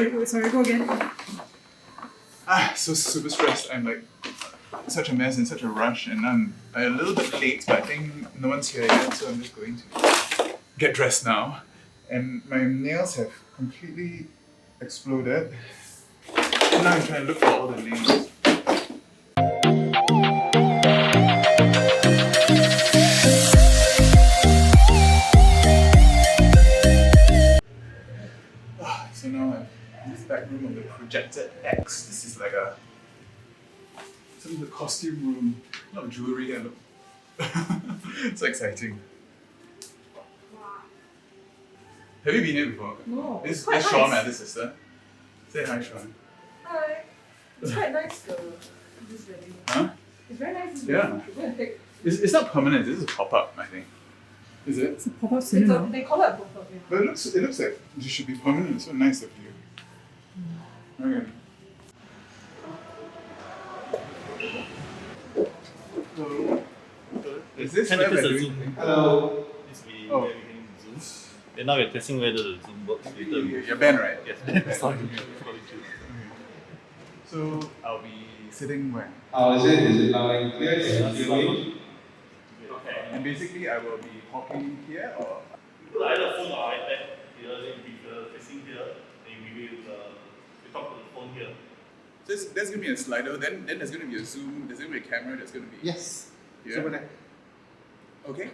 Sorry, go again. So super stressed. I'm like such a mess and such a rush, and I'm a little bit late, but I think no one's here yet, so I'm just going to get dressed now. And my nails have completely exploded. And now I'm trying to look for all the nails. So now I'm in this back room of the Projector X. This is like some of the costume room, a lot of jewelry and it's so exciting. Have you been here before? No. This Quite Sean, nice. my other sister. Say hi, Sean. Hi. It's quite nice though, this venue. Huh? It's very nice. This Yeah. venue. Go and take. It's not permanent, this is a pop-up, I think. Is it? It's a pop-up cinema. They call it a pop-up, yeah. But it looks like it should be permanent. It's so nice of you. Okay. Hello. Is this where we're doing? Hello. Oh. Zoom. And now we're testing whether the Zoom works later. You're Ben, right? Yes. Sorry. So I'll be sitting where? Is it loud and clear? Can you hear me? Okay. And basically I will be talking here or? Put either phone or iPad here, then you'll be facing here, and we talk to the phone here. So there's going to be a slider, then there's going to be a zoom, there's going to be a camera, there's going to be... Yes. Yeah. So there. Okay.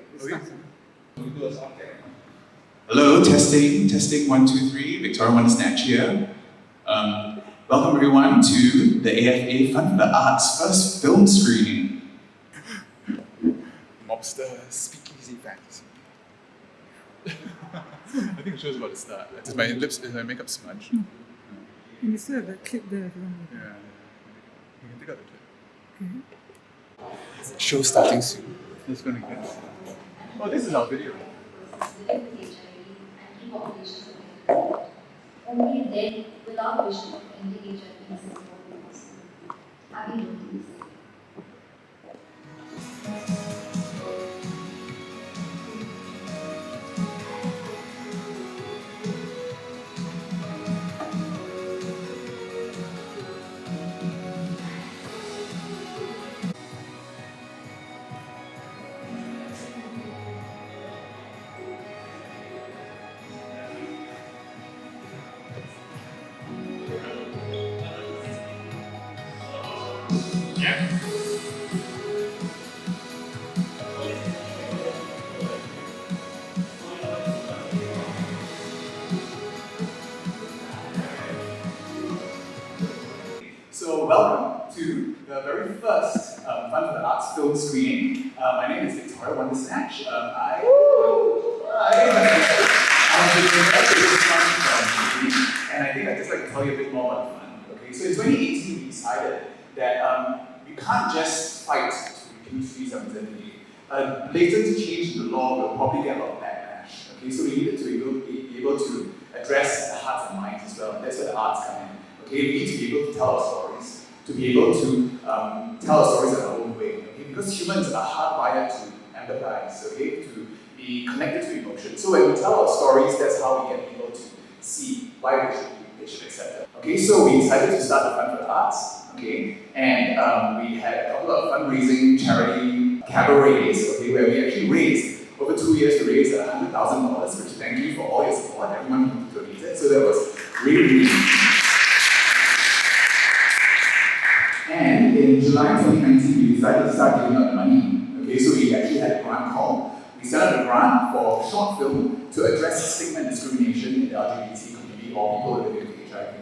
Hello, testing, 1, 2, 3. Victoria Wondersnatch here. Welcome everyone to the AFA Fund for the Arts first film screening. Mobster speakeasy fantasy. I think it shows about to start. Is my makeup smudged? And you still have that clip there if you want. Yeah. You can take out the clip. Okay. Show starting soon. It's going to get... Oh, this is our video. Only then will our vision of ending HIV is possible. Happy notice. So welcome to the very first Fund for the Arts film screening. My name is Victoria Wondersnatch. I'm the director of this fund, and I think I'd just like to tell you a bit more about the fund. Okay, so in 2018 we decided that we can't just fight to reduce free subsidy. Blatant change in the law will probably get a lot of backlash. Okay, so we needed to be able to address the hearts and minds as well, and that's where the arts come in. Okay, we need to be able to tell our stories, to be able to tell our stories in our own way. Okay, because humans are hardwired to empathize, okay, to be connected to emotion. So when we tell our stories, that's how we get people to see why they should accept it. Okay, so we decided to start the Fund for the Arts, okay, and we had a couple of fundraising charity cabarets, okay, where we actually raised, over 2 years, we raised $100,000, which thank you for all your support, everyone who donated. So that was really And in July 2019, we decided to start giving out money. Okay, so we actually had a grant call. We set up a grant for short film to address stigma and discrimination in the LGBT community or people living with HIV.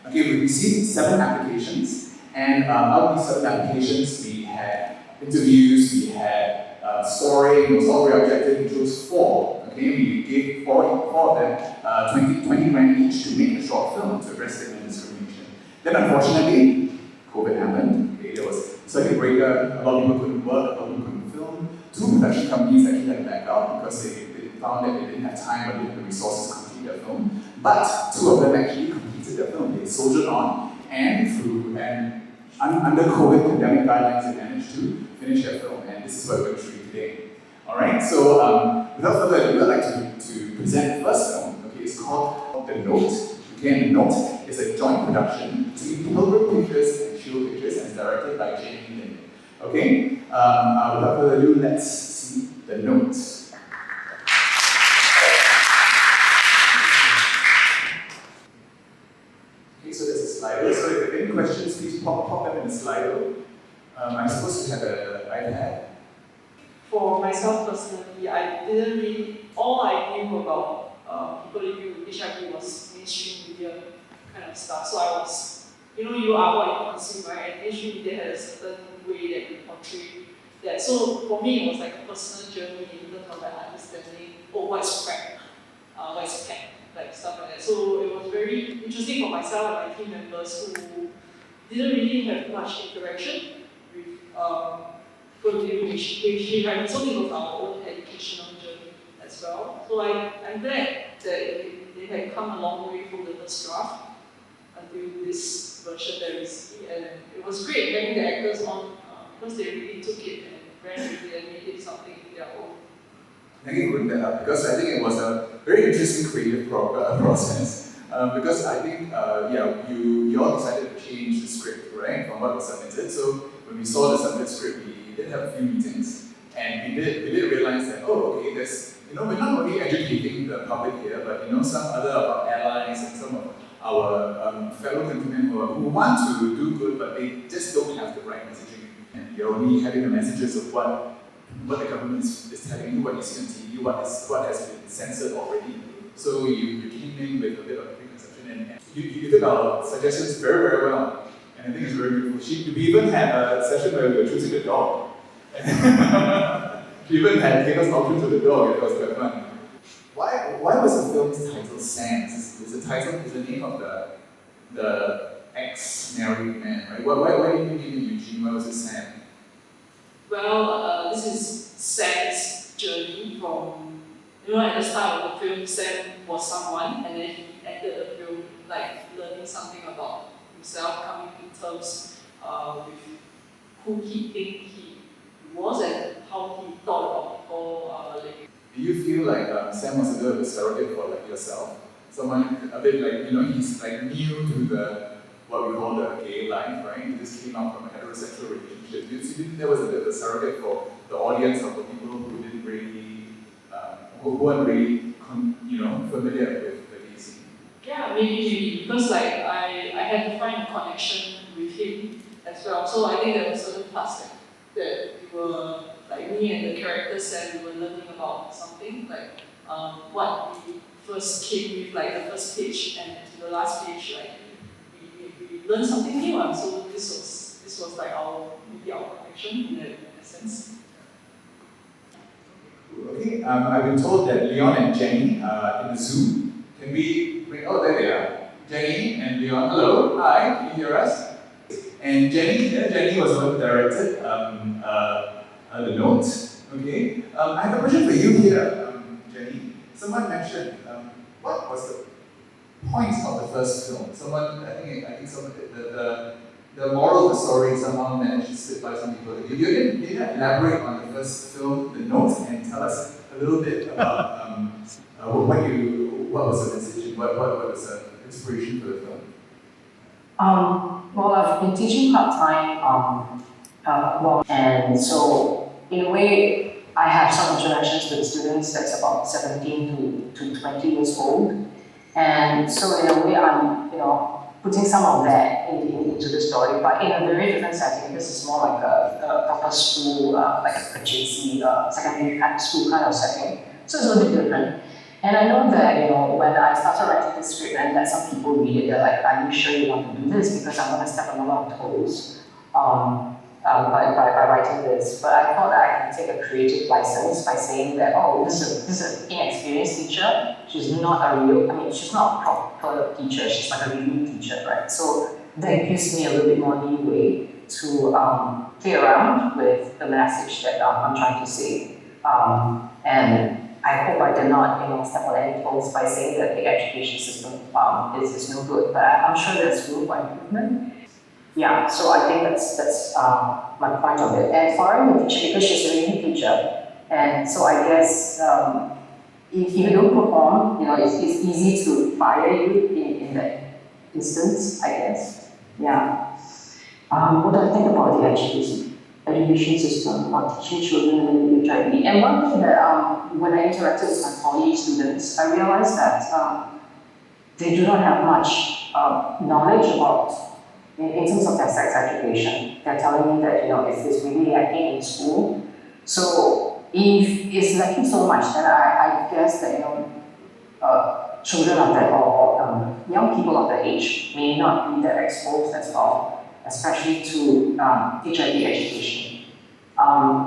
Okay, we received 7 applications, and out of these 7 applications, we had interviews, we had scoring, it was all very objective. We chose 4. Okay, we gave 4 of them 20 grand each to make a short film to address stigma and discrimination. Then, unfortunately, COVID happened. Okay, there was circuit breaker, a lot of people couldn't work, a lot of people couldn't film. 2 production companies actually had to back out because they found that they didn't have time or didn't have the resources to complete their film. But 2 of them actually completed their film. They soldiered on, and under COVID pandemic guidelines, they managed to finish their film, and this is what we're showing today. Alright, so without further ado, I'd like to present the first film. Okay, it's called The Note. Okay, and the note is a joint production between Pilgrim Pictures and Cheo Pictures and is directed by Jen Nee Lim. Okay, without further ado, let's see the note. Okay, so there's a Slido. So if you have any questions, please pop them in the Slido. I'm supposed to have an iPad. For myself personally, I didn't really, all I knew about people living with HIV was mainstream media kind of stuff. So I was, you are what you consume, right? And mainstream media had a certain way that you portray that. So for me, it was like a personal journey in terms of like understanding, what's crack, what's tech, like stuff like that. So it was very interesting for myself and my team members who didn't really have much interaction with people living with HIV. So it was our own educational journey as well. So I'm glad that they had come a long way from the first draft until this version that we see, and it was great having the actors on because they really took it and ran with it and made it something their own. Thank you for bringing that up because I think it was a very interesting creative process. Because I think, you all decided to change the script, right, from what was submitted. So when we saw the submitted script, we did have a few meetings, and we did realize that, okay, there's, we're not only educating the public here, but some other of our allies and some of our fellow countrymen who want to do good, but they just don't have the right messaging. And you're only having the messages of what the government is telling you, what you see on TV, what has been censored already. So you came in with a bit of preconception, and you took our suggestions very, very well. And I think it's very beautiful. We even had a session where we were choosing the dog. She even gave us options with the dog, and it was quite fun. Why was the film's title Sam? Is the name of the ex-married man, right? Why did you name it Eugene? Why was it Sam? Well, this is Sam's journey from, at the start of the film, Sam was someone, and then he ended the film like learning something about himself, coming to terms with who he think he was and how he thought about people living. Do you feel like Sam was a bit of a surrogate for like yourself? Someone a bit like, he's like new to what we call the gay life, right? He just came out from a heterosexual relationship. Do you think there was a bit of a surrogate for the audience of the people who didn't really, who weren't really, familiar with the gay scene? Yeah, maybe, because like I had to find a connection with him as well. So I think there were certain parts that we were, like me and the character said, we were learning about something, like what we first came with, like the first page and to the last page, like we learned something new. So this was like our connection in a sense. Okay, I've been told that Leon and Jenny are in the Zoom. Can we bring, there they are. Jenny and Leon, hello, hi, can you hear us? And Jenny was the one who directed the notes. Okay, I have a question for you here, Jenny. Someone mentioned, what was the point of the first film? I think the moral of the story somehow managed to slip by some people. Can you elaborate on the first film, the notes, and tell us a little bit about what was the message and what was the inspiration for the film? Well, I've been teaching part-time, and so in a way, I have some interactions with students that's about 17 to 20 years old. And so in a way, I'm, putting some of that into the story, but in a very different setting. This is more like a proper school, like a JC, secondary school kind of setting. So it's a little bit different. And I know that, when I started writing the script and let some people read it, they're like, are you sure you want to do this? Because I'm going to step on a lot of toes by writing this. But I thought that I can take a creative license by saying that, this is an inexperienced teacher. She's not she's not a proper teacher. She's like a review teacher, right? So that gives me a little bit more leeway to play around with the message that I'm trying to say. And I hope I did not, step on any toes by saying that the education system is no good, but I'm sure there's room for improvement. Yeah, so I think that's my point of it. And firing the teacher, because she's a new teacher, and so I guess if you don't perform, it's easy to fire you in that instance, I guess. Yeah. What do I think about the education system on teaching children with HIV? And one thing that when I interacted with my poly students, I realized that they do not have much knowledge about, in terms of their sex education. They're telling me that, it's really lacking in school. So if it's lacking so much, then I guess that, children of that or young people of that age may not be that exposed as well, especially to HIV education.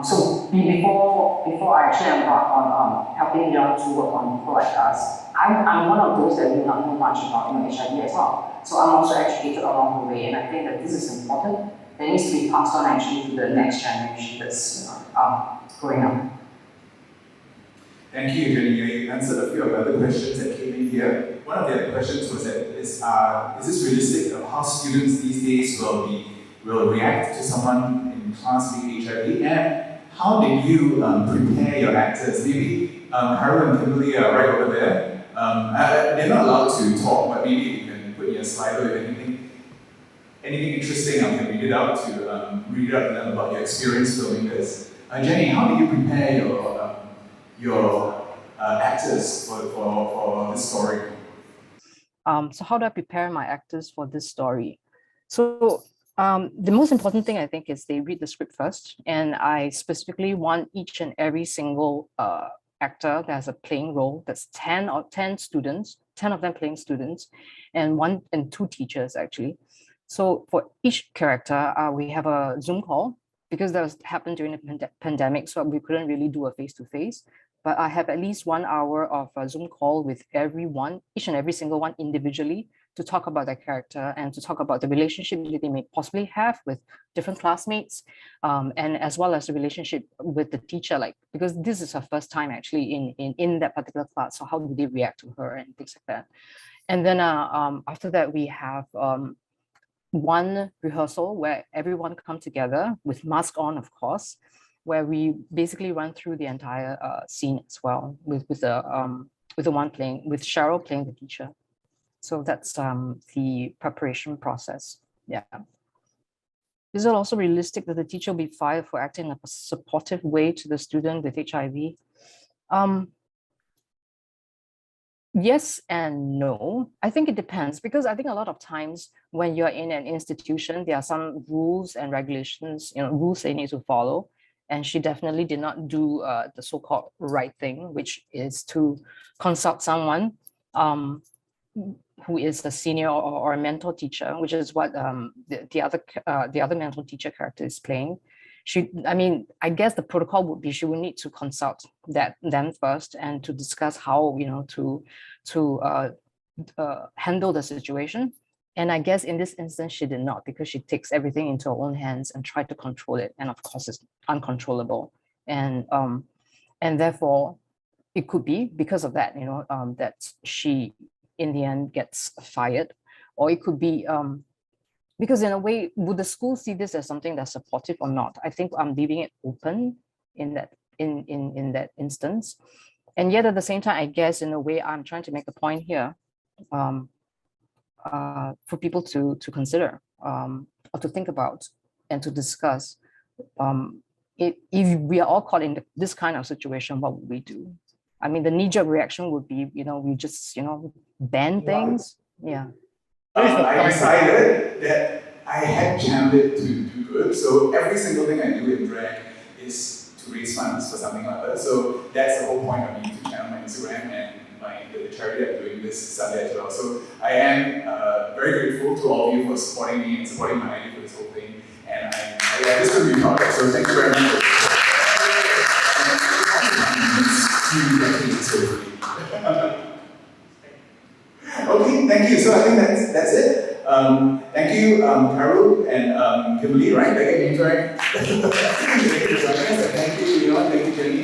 So before I actually embark on helping young to work on people like us, I'm one of those that do not know much about HIV as well. So I'm also educated along the way, and I think that this is important. That needs to be passed on actually to the next generation that's growing up. Thank you, Jen Nee. You answered a few of the other questions that came in here. One of the other questions was that is this realistic of how students these days will react to someone in class with HIV, and how did you prepare your actors? Maybe Haru and Kimberly are right over there. They're not allowed to talk, but maybe you can put in your slido if anything interesting. I can read it out to them about your experience filming this. Jenny, how do you prepare your actors for this story? So how do I prepare my actors for this story? So the most important thing I think is they read the script first, and I specifically want each and every single actor that has a playing role. That's 10 students, 10 of them playing students, and 1 and 2 teachers actually. So for each character, we have a Zoom call because that happened during the pandemic, so we couldn't really do a face-to-face. But I have at least 1 hour of a Zoom call with everyone, each and every single one individually, to talk about their character and to talk about the relationship that they may possibly have with different classmates, and as well as the relationship with the teacher, because this is her first time actually in that particular class. So how do they react to her and things like that. And then after that, we have one rehearsal where everyone come together with mask on, of course, where we basically run through the entire scene as well with the one playing, with Cheryl playing the teacher. So that's the preparation process. Yeah. Is it also realistic that the teacher will be fired for acting in a supportive way to the student with HIV? Yes and no. I think it depends, because I think a lot of times when you're in an institution, there are some rules and regulations, rules they need to follow. And she definitely did not do the so-called right thing, which is to consult someone who is a senior or a mentor teacher, which is what the other mentor teacher character is playing. I guess the protocol would be she would need to consult them first and to discuss how to handle the situation. And I guess in this instance, she did not, because she takes everything into her own hands and tried to control it. And of course, it's uncontrollable. And therefore, it could be because of that, that she in the end gets fired. Or it could be because in a way, would the school see this as something that's supportive or not? I think I'm leaving it open in that instance. And yet at the same time, I guess in a way, I'm trying to make a point here. For people to consider or to think about and to discuss. If we are all caught in this kind of situation, what would we do? I mean, the knee-jerk reaction would be, we just, ban things. Yeah. I decided that I had channeled it to do good. So every single thing I do in drag is to raise funds for something like that. So that's the whole point of me to channel my Instagram and the charity I'm doing this Sunday as well. So I am very grateful to all of you for supporting me and supporting my idea for this whole thing. And this will be part of it. So thank you very much. Okay, thank you. So I think that's it. Thank you, Carol and Kimberly, right? Thank you, interact. Thank you for joining us. Thank you, thank you, Jenny.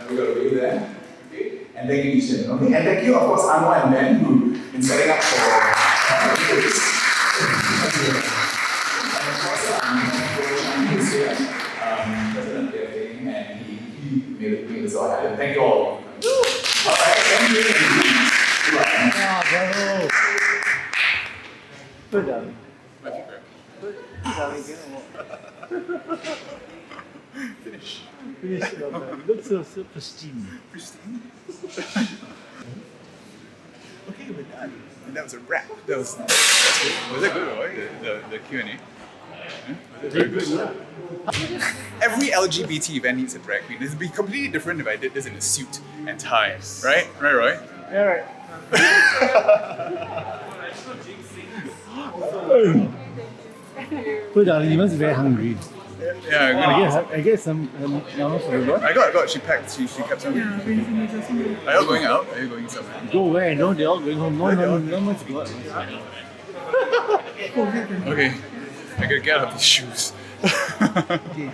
We got a wave there. Okay. And thank you, Yiqin. Okay, and thank you, of course, Anwar and Ben, who've been setting up for this. And of course, who's here, President of the FA, and he made this all happen. Thank you all. All right, thank you. Goodbye. Good, darling. My favorite. Good, darling. Finish. Finish. Looks so pristine. Pristine. Okay, we're done. And that was a wrap. Was that good, Roy? The Q&A? Yeah? Was it very good? Every LGBT event needs a drag queen. This would be completely different if I did this in a suit and tie. Right? Right, Roy? Yeah, right. Good, darling. You must be very hungry. Yeah, I'm gonna I get some normal for you. I got, she packed, she kept some. Are you going out? Are you going somewhere? Go where? No, they're all going home. No one's going. Okay, I gotta get out of these shoes. Okay.